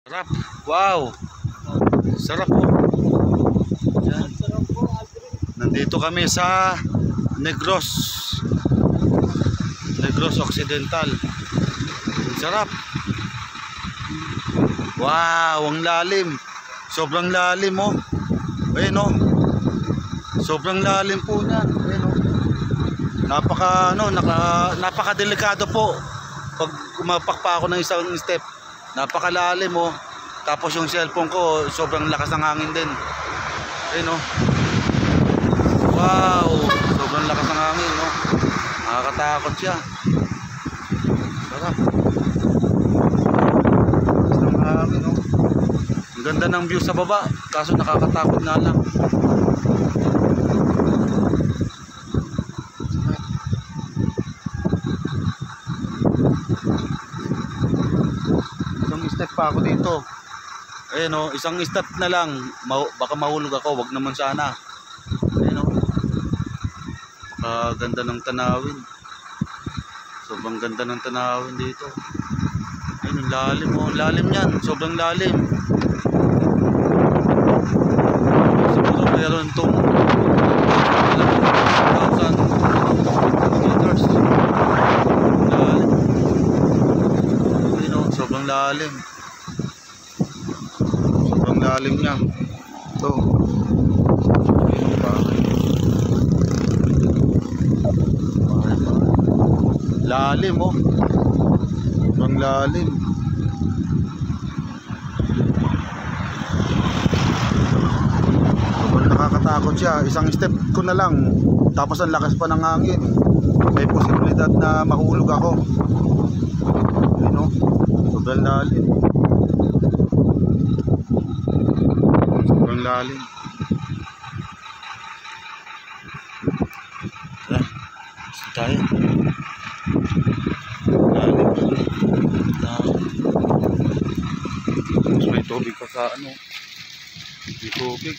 Sarap. Wow. Sarap po. Yan. Nandito kami sa Negros Occidental. Sarap. Wow, ang lalim. Sobrang lalim oh. Ayun oh. Sobrang lalim po niyan. Ayun oh. Napaka-delikado po pag kumapak pa ako ng isang step. Napakalalim oh. Tapos yung cellphone ko sobrang lakas ng hangin din. Ayun oh. Wow, sobrang lakas ng hangin oh. Nakakatakot siya. Sarap. Lakas ng hangin oh. Ang ganda ng view sa baba, kaso nakakatakot nga lang. Isang step pa ako dito. Ayun o, isang step na lang, baka mahulog ako, wag naman sana. Ayun o, ganda ng tanawin. Sobrang ganda ng tanawin dito. Ayun, lalim o, lalim yan, sobrang lalim. Siguro meron itong 1,000 meters. Lalim. Ayun o, sobrang lalim. Sobrang lalim niya. Ito. Lalim oh. Sobrang lalim. Sobrang nakakatakot siya. Isang step ko na lang, tapos ang lakas pa ng hangin. May posibilidad na mahulog ako. Ayun oh. Sobrang lalim. Sobrang lalim. Gusto tayo. Lalim. Tapos may tubig pa sa ano. May tubig.